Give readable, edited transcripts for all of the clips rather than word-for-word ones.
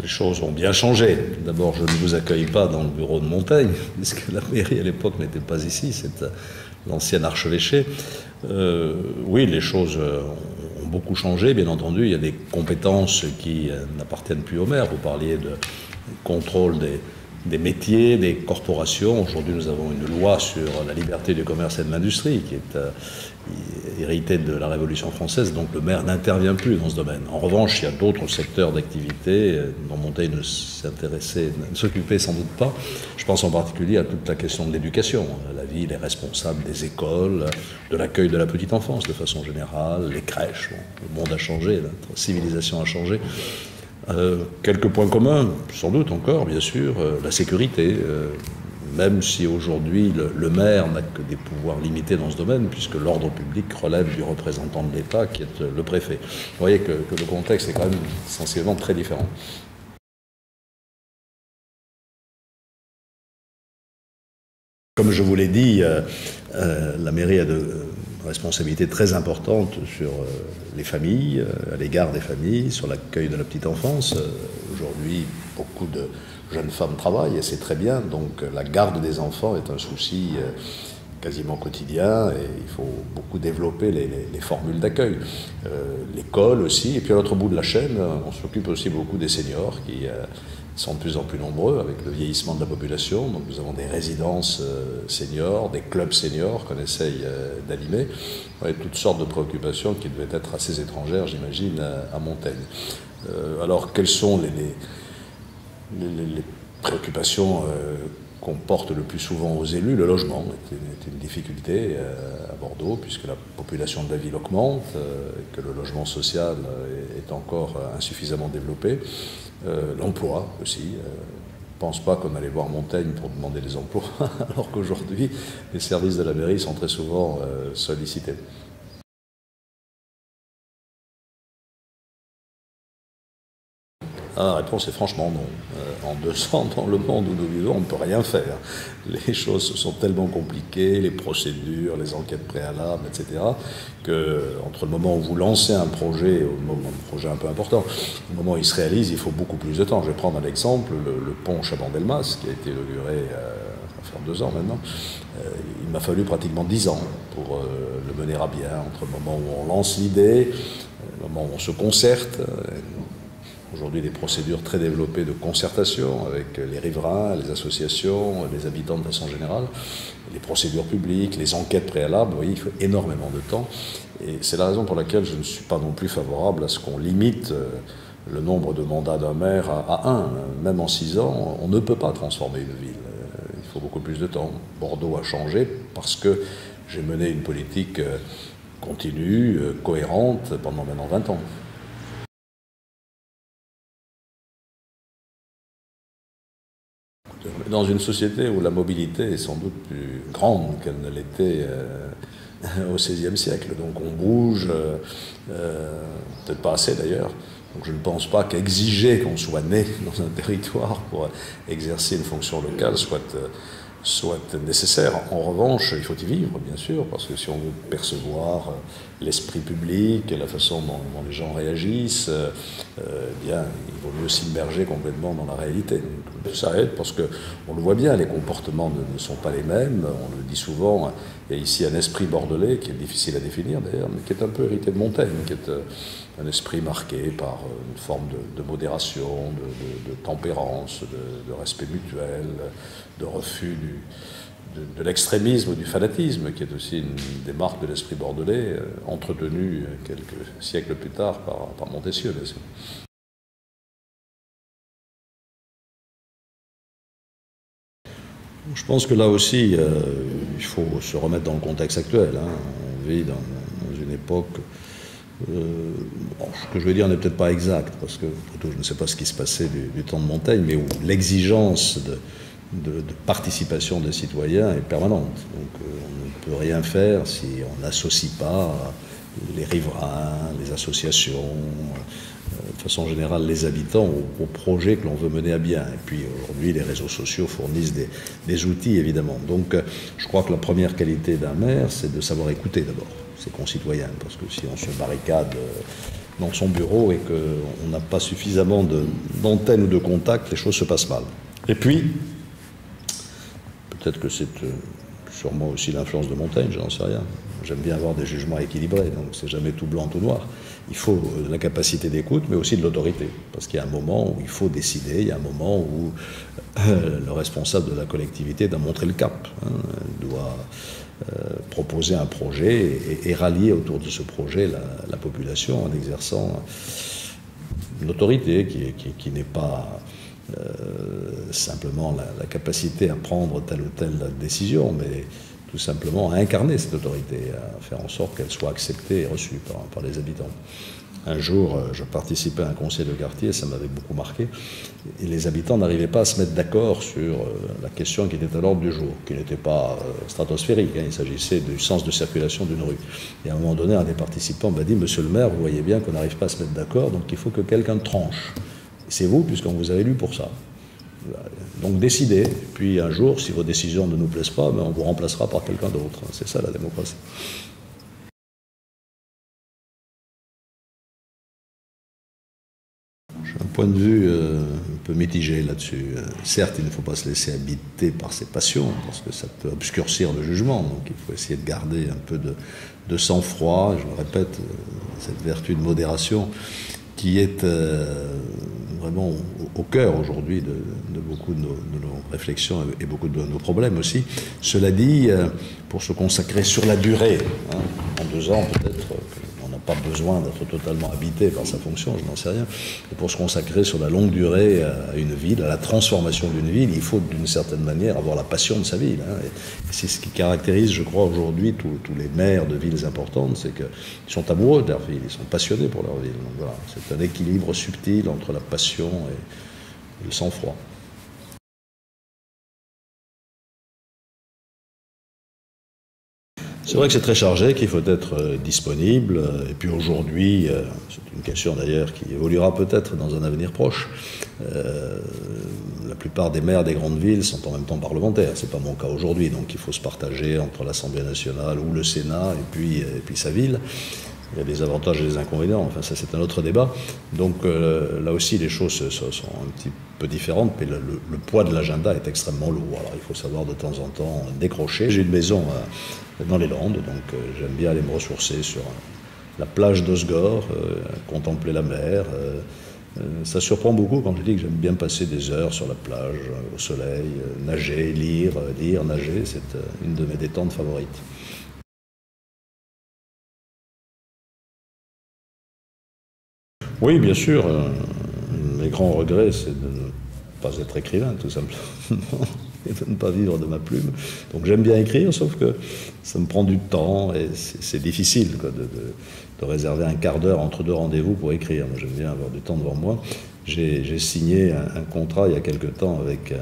Les choses ont bien changé. D'abord, je ne vous accueille pas dans le bureau de Montaigne, puisque la mairie à l'époque n'était pas ici, c'est l'ancien archevêché. Oui, les choses ont beaucoup changé, bien entendu. Il y a des compétences qui n'appartiennent plus au maire. Vous parliez de contrôle des métiers, des corporations. Aujourd'hui, nous avons une loi sur la liberté du commerce et de l'industrie qui est héritée de la Révolution française, donc le maire n'intervient plus dans ce domaine. En revanche, il y a d'autres secteurs d'activité dont Montaigne ne s'occupait sans doute pas. Je pense en particulier à toute la question de l'éducation. La ville est responsable des écoles, de l'accueil de la petite enfance de façon générale, les crèches. Bon, le monde a changé, notre civilisation a changé. Quelques points communs, sans doute encore, bien sûr, la sécurité, même si aujourd'hui le maire n'a que des pouvoirs limités dans ce domaine, puisque l'ordre public relève du représentant de l'État, qui est le préfet. Vous voyez que le contexte est quand même essentiellement très différent. Comme je vous l'ai dit, la mairie a de responsabilités très importantes sur les familles, à l'égard des familles, sur l'accueil de la petite enfance. Aujourd'hui, beaucoup de jeunes femmes travaillent et c'est très bien, donc la garde des enfants est un souci quasiment quotidien et il faut beaucoup développer les formules d'accueil. L'école aussi, et puis à l'autre bout de la chaîne, on s'occupe aussi beaucoup des seniors qui sont de plus en plus nombreux avec le vieillissement de la population. Donc nous avons des résidences seniors, des clubs seniors qu'on essaye d'animer. Toutes sortes de préoccupations qui devaient être assez étrangères, j'imagine, à Montaigne. Alors quelles sont les préoccupations qu'on porte le plus souvent aux élus? Le logement est une difficulté à Bordeaux, puisque la population de la ville augmente, et que le logement social est encore insuffisamment développé. L'emploi aussi. Je ne pense pas qu'on allait voir Montaigne pour demander des emplois, alors qu'aujourd'hui, les services de la mairie sont très souvent sollicités. La réponse est franchement non. En 2 ans, dans le monde où nous vivons, on ne peut rien faire. Les choses sont tellement compliquées, les procédures, les enquêtes préalables, etc., que entre le moment où vous lancez un projet, un projet un peu important, au moment où il se réalise, il faut beaucoup plus de temps. Je vais prendre un exemple, le pont Chaban-Delmas, qui a été inauguré, ça va faire 2 ans maintenant. Il m'a fallu pratiquement 10 ans pour le mener à bien, entre le moment où on lance l'idée, le moment où on se concerte. Aujourd'hui, des procédures très développées de concertation avec les riverains, les associations, les habitants de façon générale, les procédures publiques, les enquêtes préalables. Vous voyez, il faut énormément de temps. Et c'est la raison pour laquelle je ne suis pas non plus favorable à ce qu'on limite le nombre de mandats d'un maire à 1. Même en 6 ans, on ne peut pas transformer une ville. Il faut beaucoup plus de temps. Bordeaux a changé parce que j'ai mené une politique continue, cohérente pendant maintenant 20 ans. Dans une société où la mobilité est sans doute plus grande qu'elle ne l'était au XVIe siècle, donc on bouge, peut-être pas assez d'ailleurs, donc je ne pense pas qu'exiger qu'on soit né dans un territoire pour exercer une fonction locale soit nécessaire. En revanche, il faut y vivre, bien sûr, parce que si on veut percevoir l'esprit public et la façon dont les gens réagissent, bien, il vaut mieux s'immerger complètement dans la réalité. Ça aide parce qu'on le voit bien, les comportements ne sont pas les mêmes, on le dit souvent. Il y a ici un esprit bordelais qui est difficile à définir d'ailleurs, mais qui est un peu hérité de Montaigne, qui est un esprit marqué par une forme de modération, de tempérance, de respect mutuel, de refus de l'extrémisme ou du fanatisme, qui est aussi une des marques de l'esprit bordelais, entretenu quelques siècles plus tard par Montesquieu, bien sûr. Je pense que là aussi, il faut se remettre dans le contexte actuel. On vit dans une époque, ce que je veux dire n'est peut-être pas exact, parce que je ne sais pas ce qui se passait du temps de Montaigne, mais où l'exigence de participation des citoyens est permanente. Donc on ne peut rien faire si on n'associe pas les riverains, les associations, de façon générale les habitants au projet que l'on veut mener à bien. Et puis aujourd'hui, les réseaux sociaux fournissent des outils, évidemment. Donc je crois que la première qualité d'un maire, c'est de savoir écouter d'abord ses concitoyens, parce que si on se barricade dans son bureau et qu'on n'a pas suffisamment d'antennes ou de contacts, les choses se passent mal. Et puis, peut-être que c'est sûrement aussi l'influence de Montaigne, je n'en sais rien. J'aime bien avoir des jugements équilibrés, donc c'est jamais tout blanc, tout noir. Il faut la capacité d'écoute, mais aussi de l'autorité. Parce qu'il y a un moment où il faut décider, il y a un moment où le responsable de la collectivité doit montrer le cap, hein, doit proposer un projet et rallier autour de ce projet la population en exerçant une autorité qui n'est pas simplement la capacité à prendre telle ou telle décision, mais tout simplement à incarner cette autorité, à faire en sorte qu'elle soit acceptée et reçue par les habitants. Un jour, je participais à un conseil de quartier, ça m'avait beaucoup marqué, et les habitants n'arrivaient pas à se mettre d'accord sur la question qui était à l'ordre du jour, qui n'était pas stratosphérique, hein, il s'agissait du sens de circulation d'une rue. Et à un moment donné, un des participants m'a dit « Monsieur le maire, vous voyez bien qu'on n'arrive pas à se mettre d'accord, donc il faut que quelqu'un tranche. C'est vous, puisqu'on vous a élu pour ça. Donc décidez, puis un jour, si vos décisions ne nous plaisent pas, ben on vous remplacera par quelqu'un d'autre. C'est ça la démocratie. » J'ai un point de vue un peu mitigé là-dessus. Certes, il ne faut pas se laisser habiter par ses passions, parce que ça peut obscurcir le jugement. Donc il faut essayer de garder un peu de sang-froid, je le répète, cette vertu de modération qui est vraiment au cœur aujourd'hui de beaucoup de nos réflexions et beaucoup de nos problèmes aussi. Cela dit, pour se consacrer sur la durée, hein, en 2 ans peut-être, on n'a pas besoin d'être totalement habité par sa fonction, je n'en sais rien, et pour se consacrer sur la longue durée à une ville, à la transformation d'une ville, il faut d'une certaine manière avoir la passion de sa ville. Hein, et c'est ce qui caractérise, je crois, aujourd'hui tous les maires de villes importantes, c'est qu'ils sont amoureux de leur ville, ils sont passionnés pour leur ville. Donc voilà, c'est un équilibre subtil entre la passion et le sang-froid. C'est vrai que c'est très chargé, qu'il faut être disponible. Et puis aujourd'hui, c'est une question d'ailleurs qui évoluera peut-être dans un avenir proche. La plupart des maires des grandes villes sont en même temps parlementaires. C'est pas mon cas aujourd'hui, donc il faut se partager entre l'Assemblée nationale ou le Sénat et puis sa ville. Il y a des avantages et des inconvénients, enfin ça c'est un autre débat. Donc là aussi les choses sont un petit peu différentes, mais le poids de l'agenda est extrêmement lourd. Alors il faut savoir de temps en temps décrocher. J'ai une maison dans les Landes, donc j'aime bien aller me ressourcer sur la plage d'Osgore, contempler la mer. Ça surprend beaucoup quand je dis que j'aime bien passer des heures sur la plage, au soleil, nager, lire, nager, c'est une de mes détentes favorites. Oui, bien sûr. Mes grands regrets, c'est de ne pas être écrivain, tout simplement, et de ne pas vivre de ma plume. Donc j'aime bien écrire, sauf que ça me prend du temps et c'est difficile quoi, de réserver un quart d'heure entre 2 rendez-vous pour écrire. Moi, j'aime bien avoir du temps devant moi. J'ai signé un contrat il y a quelque temps avec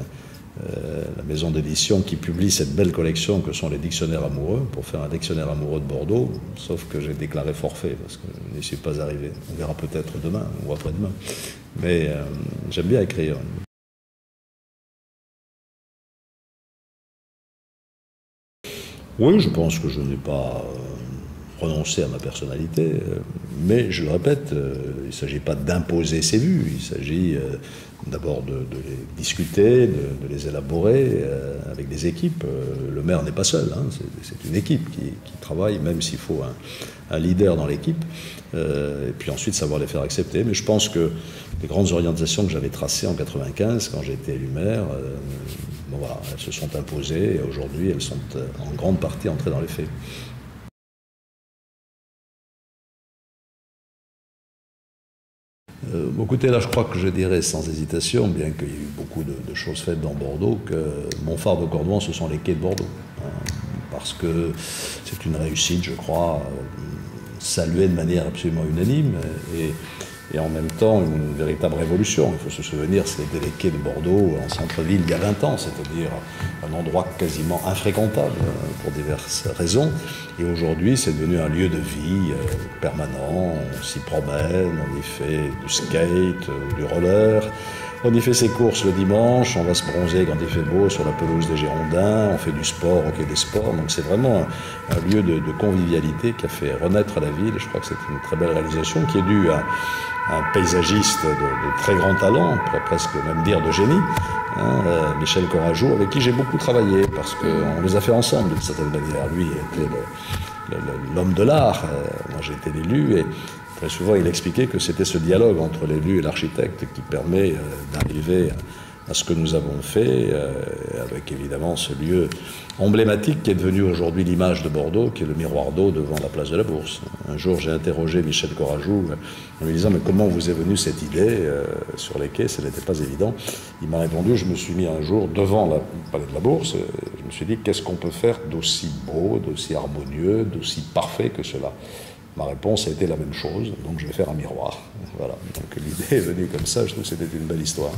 la maison d'édition qui publie cette belle collection que sont les dictionnaires amoureux, pour faire un dictionnaire amoureux de Bordeaux, sauf que j'ai déclaré forfait, parce que je n'y suis pas arrivé. On verra peut-être demain ou après-demain. Mais j'aime bien écrire. Oui, je pense que je n'ai pas renoncé à ma personnalité, mais je le répète, il ne s'agit pas d'imposer ses vues, il s'agit d'abord de les discuter, de les élaborer avec des équipes. Le maire n'est pas seul, hein, c'est une équipe qui travaille, même s'il faut un leader dans l'équipe, et puis ensuite savoir les faire accepter. Mais je pense que les grandes orientations que j'avais tracées en 1995, quand j'ai été élu maire, bon, voilà, elles se sont imposées et aujourd'hui elles sont en grande partie entrées dans les faits. Écoutez, là je crois que je dirais sans hésitation, bien qu'il y ait eu beaucoup de choses faites dans Bordeaux, que mon phare de Cornouailles, ce sont les quais de Bordeaux. Hein, parce que c'est une réussite, je crois, saluée de manière absolument unanime et en même temps une véritable révolution. Il faut se souvenir, c'était les quais de Bordeaux en centre-ville il y a 20 ans, c'est-à-dire un endroit quasiment infréquentable pour diverses raisons. Et aujourd'hui, c'est devenu un lieu de vie permanent. On s'y promène, on y fait du skate, du roller. On y fait ses courses le dimanche, on va se bronzer quand il fait beau sur la pelouse des Girondins, on fait du sport au Quai des Sports. Donc c'est vraiment un lieu de convivialité qui a fait renaître la ville. Et je crois que c'est une très belle réalisation qui est due à un paysagiste de très grand talent, on pourrait presque même dire de génie, Michel Courajou, avec qui j'ai beaucoup travaillé, parce qu'on les a fait ensemble d'une certaine manière. Lui était l'homme de l'art, moi j'ai été l'élu, et très souvent il expliquait que c'était ce dialogue entre l'élu et l'architecte qui permet d'arriver à ce que nous avons fait, avec évidemment ce lieu emblématique qui est devenu aujourd'hui l'image de Bordeaux, qui est le miroir d'eau devant la place de la Bourse. Un jour, j'ai interrogé Michel Courajou en lui disant « Mais comment vous est venue cette idée sur les quais ?» Ce n'était pas évident. Il m'a répondu « Je me suis mis un jour devant le palais de la Bourse, je me suis dit « Qu'est-ce qu'on peut faire d'aussi beau, d'aussi harmonieux, d'aussi parfait que cela ?» Ma réponse a été la même chose, donc je vais faire un miroir. Voilà. Donc l'idée est venue comme ça, je trouve que c'était une belle histoire.